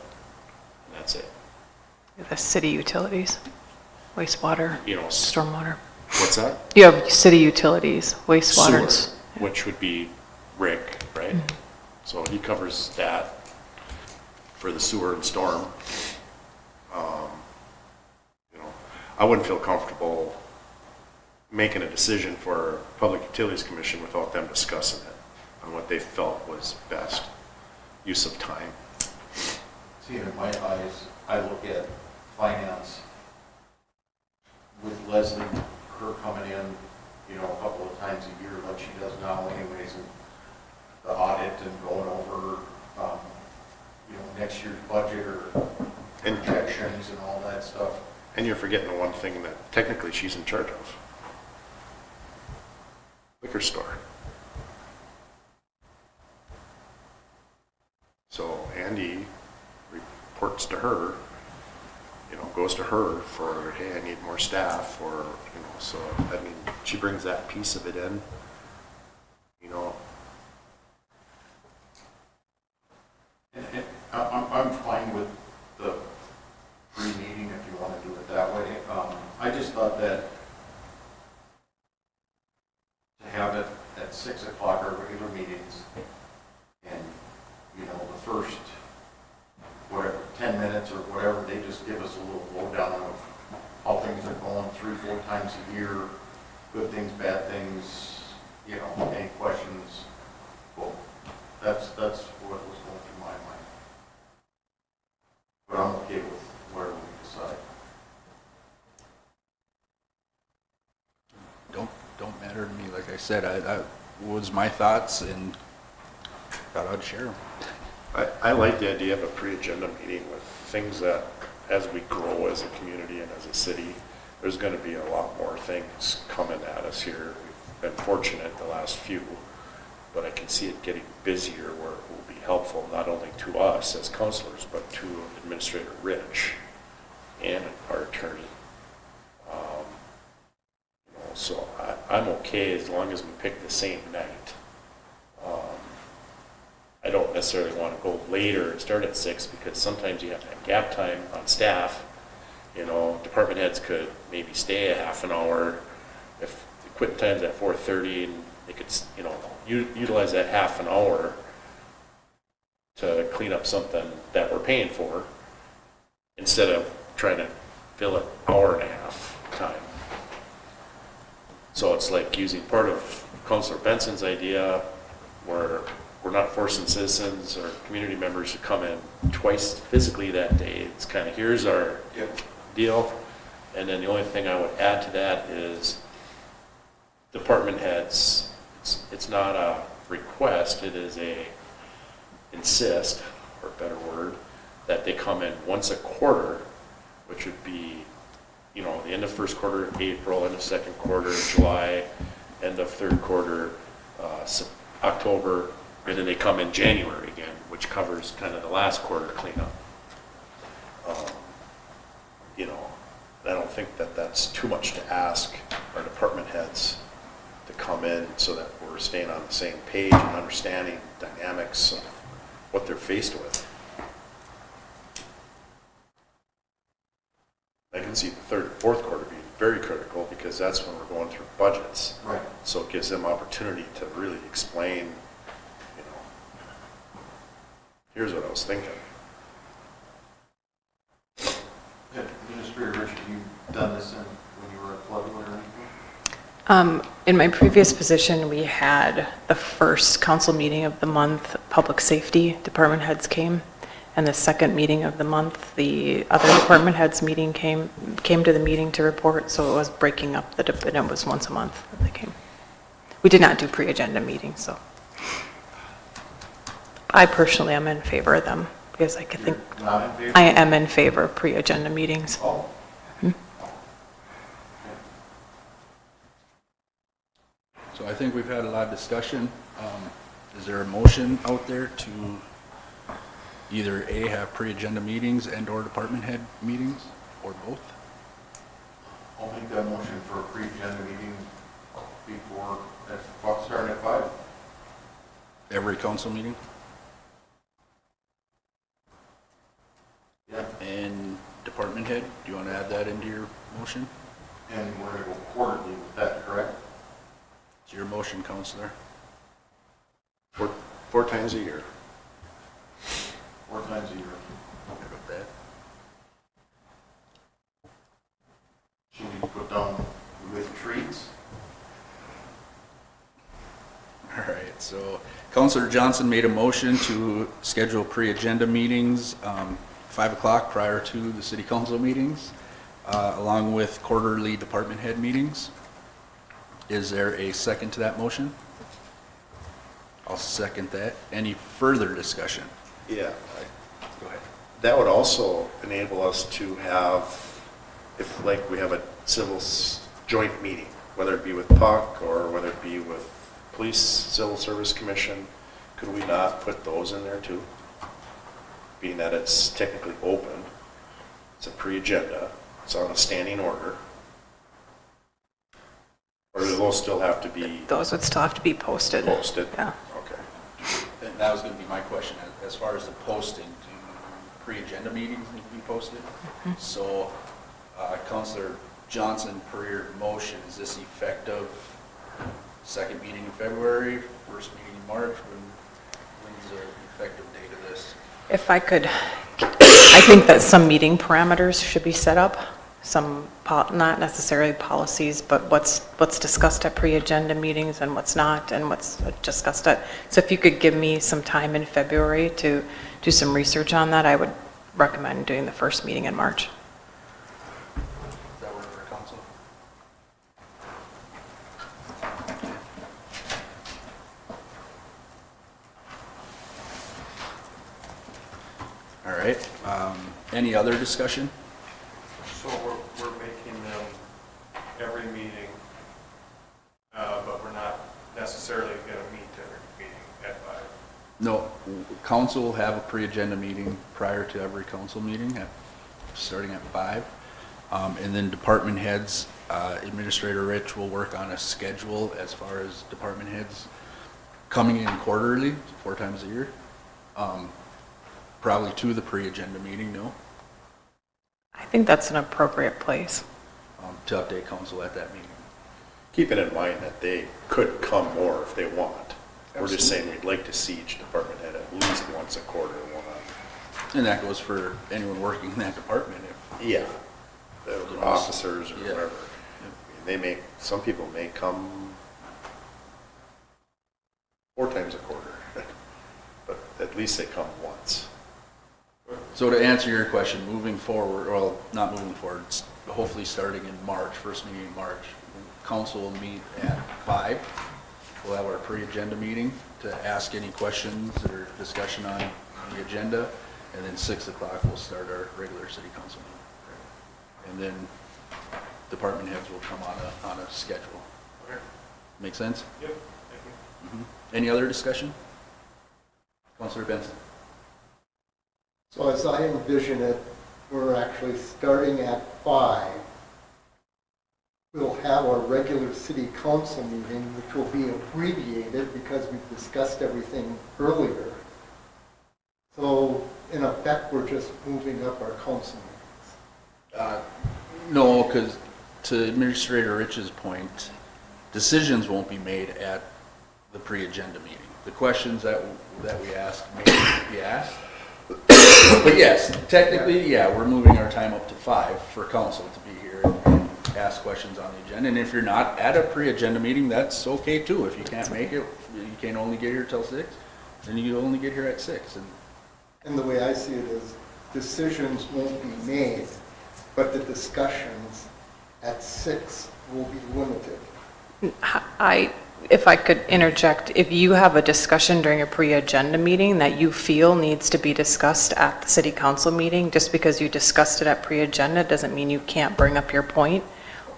and that's it. The city utilities, wastewater, You know, stormwater. what's that? You have city utilities, wastewater. and Sewer, which would be Rick, right? So he covers that for the sewer and storm. You know, I wouldn't feel comfortable making a decision for Public Utilities Commission without them discussing it on what they felt was best use of time. See, in my eyes, I look at finance with Leslie, her coming in, you know, a couple of times a year, like she does now anyways, and the audit and going over, you know, next year's budget or And- projections and all that stuff. And you're forgetting the one thing that technically she's in charge of. Liquor store. So Andy reports to her, you know, goes to her for, hey, I need more staff, or, you know, so, I mean, she brings that piece of it in, you know. And I'm fine with the pre-meeting if you want to do it that way. I just thought that to have it at 6 o'clock, our regular meetings, and, you know, the first, whatever, 10 minutes or whatever, they just give us a little lowdown of how things are going 3-4 times a year, good things, bad things, you know, any questions. Well, that's what was going through my mind. But I'm okay with whatever we decide. Don't matter to me. Like I said, I was my thoughts and thought I'd share them. I like the idea of a pre-agenda meeting with things that, as we grow as a community and as a city, there's going to be a lot more things coming at us here. We've been fortunate the last few, but I can see it getting busier where it will be helpful not only to us as counselors, but to Administrator Rich and our attorney. You know, so I'm okay as long as we pick the same night. I don't necessarily want to go later and start at 6 because sometimes you have to have gap time on staff. You know, department heads could maybe stay a half an hour if the quit time's at 4:30, and they could, you know, utilize that half an hour to clean up something that we're paying for instead of trying to fill it hour and a half time. So it's like using part of Councilor Benson's idea where we're not forcing citizens or community members to come in twice physically that day. It's kind of, here's our deal. And then the only thing I would add to that is department heads, it's not a request, it is a insist, or a better word, that they come in once a quarter, which would be, you know, the end of first quarter in April, end of second quarter in July, end of third quarter, October, and then they come in January again, which covers kind of the last quarter cleanup. You know, I don't think that that's too much to ask our department heads to come in so that we're staying on the same page and understanding dynamics of what they're faced with. I can see the third and fourth quarter being very critical because because that's when we're going through budgets. Right. So it gives them opportunity to really explain, you know, here's what I was thinking. Administrator Richard, you done this when you were at Floodwood or anything? In my previous position, we had the first council meeting of the month, public safety department heads came, and the second meeting of the month, the other department heads meeting came to the meeting to report, so it was breaking up, and it was once a month that they came. We did not do pre-agenda meetings, so. I personally am in favor of them, because I could think, You're not in favor? I am in favor of pre-agenda meetings. Oh. So I think we've had a lot of discussion. Is there a motion out there to either A, have pre-agenda meetings and/or department head meetings, or both? I'll make that motion for a pre-agenda meeting before, starting at 5. Every council meeting? Yeah. And department head, do you want to add that into your motion? And we're going to go quarterly with that, correct? It's your motion, Counselor. 4 times a year. 4 times a year. Good with that. Should we put down with treats? All right, so Counselor Johnson made a motion to schedule pre-agenda meetings, 5 o'clock prior to the city council meetings, along with quarterly department head meetings. Is there a second to that motion? I'll second that. Any further discussion? Yeah. Go ahead. That would also enable us to have, if like we have a joint meeting, whether it be with PUC or whether it be with Police Civil Service Commission, could we not put those in there too? Being that it's technically open, it's a pre-agenda, it's on a standing order. Or do those still have to be Those would still have to be posted. posted? Yeah. Okay. And that was going to be my question, as far as the posting, do pre-agenda meetings need to be posted? So, Counselor Johnson, per your motion, is this effective second meeting in February, first meeting in March? When's the effective date of this? If I could, I think that some meeting parameters should be set up, some, not necessarily policies, but what's discussed at pre-agenda meetings and what's not, and what's discussed at, so if you could give me some time in February to do some research on that, I would recommend doing the first meeting in March. Does that work for council? All right, any other discussion? So we're making them every meeting, but we're not necessarily going to meet every meeting at 5. No, council will have a pre-agenda meeting prior to every council meeting, starting at 5. And then department heads, Administrator Rich will work on a schedule as far as department heads coming in quarterly, 4 times a year. Probably to the pre-agenda meeting, no? I think that's an appropriate place. To update council at that meeting. Keeping in mind that they could come more if they want. We're just saying we'd like to see each department head at least once a quarter, And that goes for anyone working in that department. Yeah, the officers or Yeah. whatever. I mean, some people may come 4 times a quarter, but at least they come once. So to answer your question, moving forward, well, not moving forward, hopefully starting in March, first meeting in March, council will meet at 5. We'll have our pre-agenda meeting to ask any questions or discussion on the agenda, and then 6 o'clock we'll start our regular city council meeting. And then department heads will come on a schedule. Okay. Make sense? Yep, thank you. Any other discussion? Councilor Benson? So as I envision it, we're actually starting at 5. We'll have our regular city council meeting, which will be abbreviated because we've discussed everything earlier. So in effect, we're just moving up our council meetings. No, because to Administrator Rich's point, decisions won't be made at the pre-agenda meeting. The questions that we ask may be asked. But yes, technically, yeah, we're moving our time up to 5 for council to be here and ask questions on the agenda. And if you're not at a pre-agenda meeting, that's okay too. If you can't make it, you can only get here till 6, then you only get here at 6. And the way I see it is, decisions won't be made, but the discussions at 6 will be limited. If I could interject, if you have a discussion during a pre-agenda meeting that you feel needs to be discussed at the city council meeting, just because you discussed it at pre-agenda doesn't mean you can't bring up your point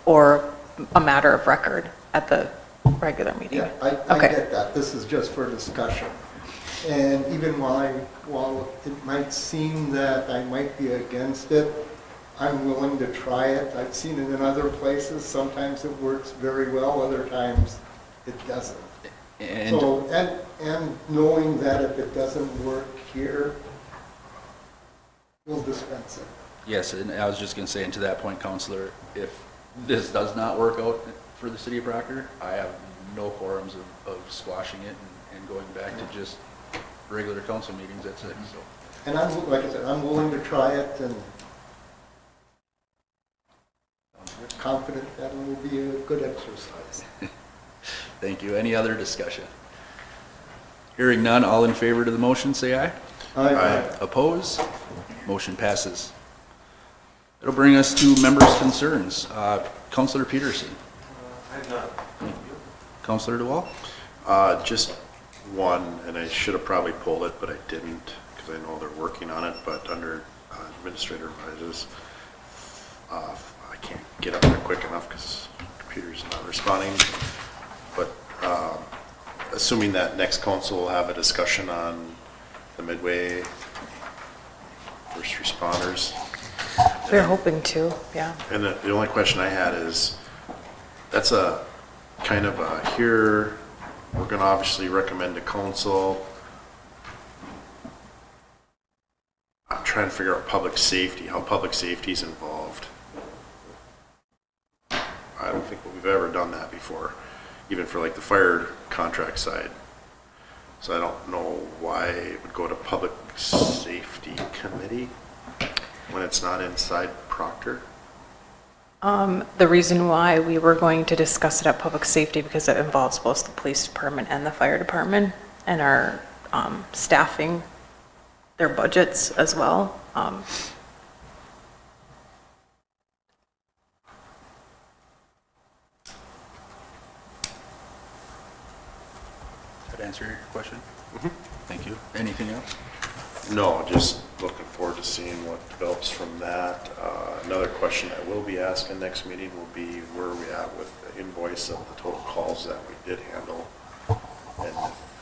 or a matter of record at the regular meeting. Yeah, I Okay. get that. This is just for discussion. And even while it might seem that I might be against it, I'm willing to try it. I've seen it in other places. Sometimes it works very well, other times it doesn't. And So, and knowing that if it doesn't work here, we'll dispense it. yes, and I was just going to say, and to that point, Counselor, if this does not work out for the city of Proctor, I have no quorums of squashing it and going back to just regular council meetings at 6. So. And I'm, like I said, I'm willing to try it and confident that it will be a good exercise. Thank you. Any other discussion? Hearing none, all in favor to the motion, say aye. Aye. Oppose? Motion passes. It'll bring us to members' concerns. Counselor Peterson. I have none. Counselor DeWall? Just one, and I should have probably pulled it, but I didn't, because I know they're working on it, but under Administrator Advisors, I can't get up there quick enough because the computer's not responding, but assuming that next council will have a discussion on the Midway first responders. We're hoping to, yeah. And the only question I had is, that's a kind of a here, we're gonna obviously recommend to council. I'm trying to figure out public safety, how public safety is involved. I don't think we've ever done that before, even for like the fire contract side. So I don't know why it would go to public safety committee when it's not inside Proctor. The reason why we were going to discuss it at public safety because it involves both the police department and the fire department and our staffing, their budgets as well. Did that answer your question? Thank you. Anything else? No, just looking forward to seeing what develops from that. Another question I will be asking next meeting will be where are we at with the invoice of the total calls that we did handle? And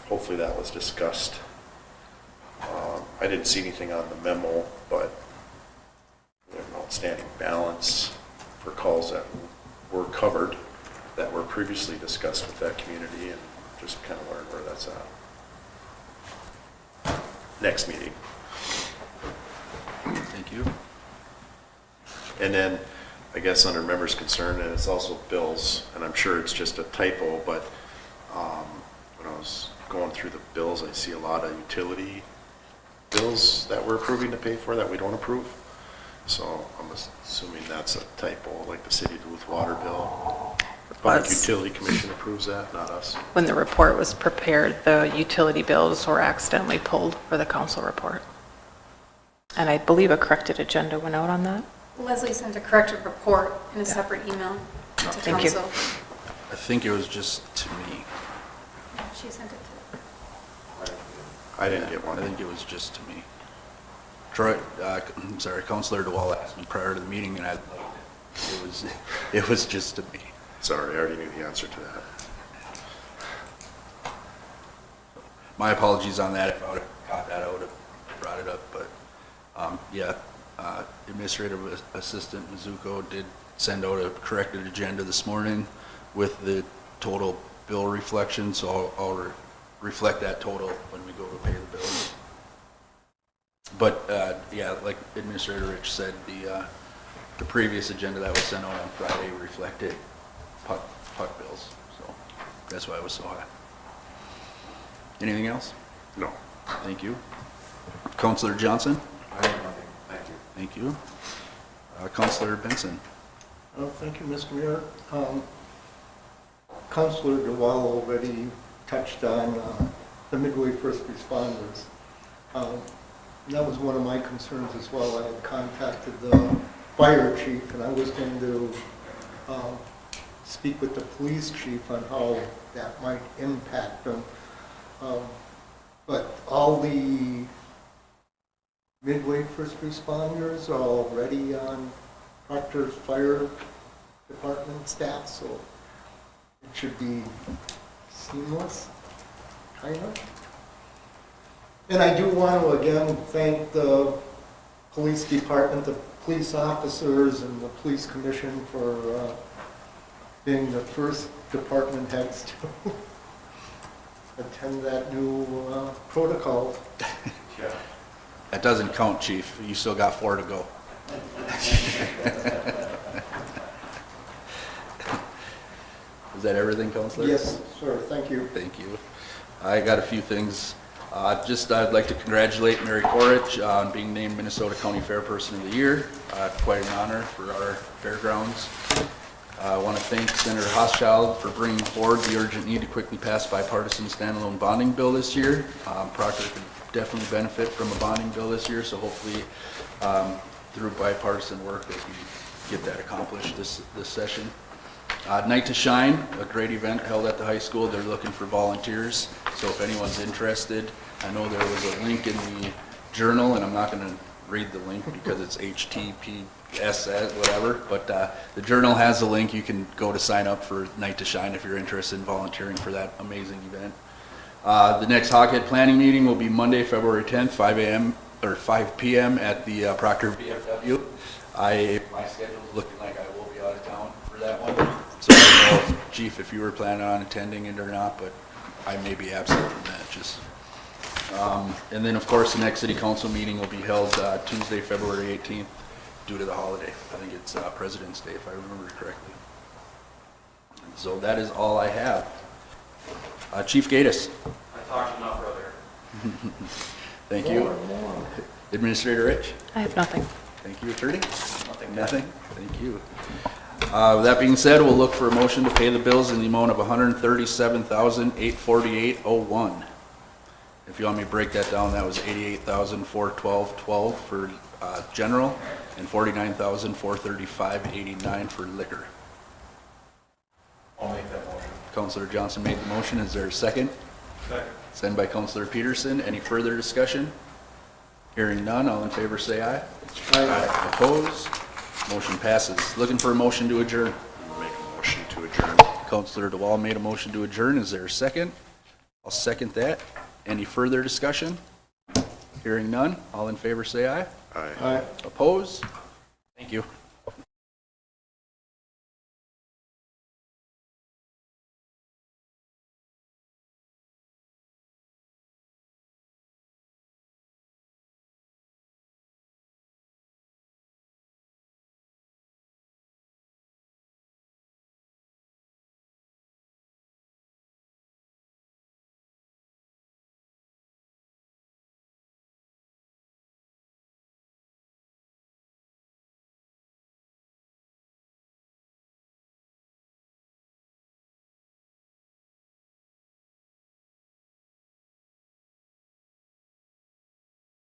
hopefully that was discussed. I didn't see anything on the memo, but we have an outstanding balance for calls that were covered, that were previously discussed with that community, and just kind of learn where that's at. Next meeting. Thank you. And then, I guess under members' concern, and it's also bills, and I'm sure it's just a typo, but when I was going through the bills, I see a lot of utility bills that we're approving to pay for that we don't approve. So I'm assuming that's a typo, like the City of Duluth water bill. The Public That's- Utility Commission approves that, not us. When the report was prepared, the utility bills were accidentally pulled for the council report. And I believe a corrected agenda went out on that. Leslie sent a corrected report in a separate email to Thank you. council. I think it was just to me. She sent it to. I didn't get I one. think it was just to me. Troy, I'm sorry, Counselor DeWall asked me prior to the meeting, and it was just to me. Sorry, I already knew the answer to that. My apologies on that. If I would have caught that, I would have brought it up. But yeah, Administrative Assistant Mizuko did send out a corrected agenda this morning with the total bill reflection. So I'll reflect that total when we go to pay the bills. But yeah, like Administrator Rich said, the the previous agenda that was sent out on Friday reflected puck bills, so that's why it was so high. Anything else? No. Thank you. Counselor Johnson? I have nothing, thank you. Thank you. Counselor Benson? Thank you, Mr. Mayor. Councilor DeWall already touched on the Midway first responders. That was one of my concerns as well. I had contacted the fire chief, and I was going to speak with the police chief on how that might impact them. But all the Midway first responders are already on Proctor's fire department staff, so it should be seamless, kind of. And I do want to again thank the police department, the police officers, and the police commission for being the first department heads to attend that new protocol. Yeah. That doesn't count, chief. You still got 4 to go. Is that everything, Counselor? Yes, sir, thank you. Thank you. I got a few things. I'd like to congratulate Mary Corrich on being named Minnesota County Fairperson of the Year. Quite an honor for our fairgrounds. I want to thank Senator Hochschild for bringing forward the urgent need to quickly pass bipartisan standalone bonding bill this year. Proctor could definitely benefit from a bonding bill this year, so hopefully through bipartisan work they can get that accomplished this session. Night to Shine, a great event held at the high school. They're looking for volunteers, so if anyone's interested, I know there was a link in the journal, and I'm not going to read the link because it's HTTPS whatever, but the journal has a link. You can go to sign up for Night to Shine if you're interested in volunteering for that amazing event. The next Hawkhead planning meeting will be Monday, February 10th, 5 p.m. at the Proctor VFW. My schedule is looking like I will be out of town for that one, so I don't know, Chief, if you were planning on attending it or not, but I may be absent from that. And then, of course, the next City Council meeting will be held Tuesday, February 18th, due to the holiday. I think it's President's Day, if I remember correctly. So that is all I have. Chief Gaddis. I talked enough earlier. Thank you. Administrator Rich. I have nothing. Thank you, Attorney. Nothing. Thank you. With that being said, we'll look for a motion to pay the bills in the amount of $137,848.01. If you want me to break that down, that was $88,412.12 for general and $49,435.89 for liquor. I'll make that motion. Councilor Johnson made the motion. Is there a second? Second. Second by Councilor Peterson. Any further discussion? Hearing none, all in favor say aye. Aye. Opposed? Motion passes. Looking for a motion to adjourn. Make a motion to adjourn. Councilor DeWall made a motion to adjourn. Is there a second? I'll second that. Any further discussion? Hearing none, all in favor say aye. Aye. Aye. Opposed? Thank you.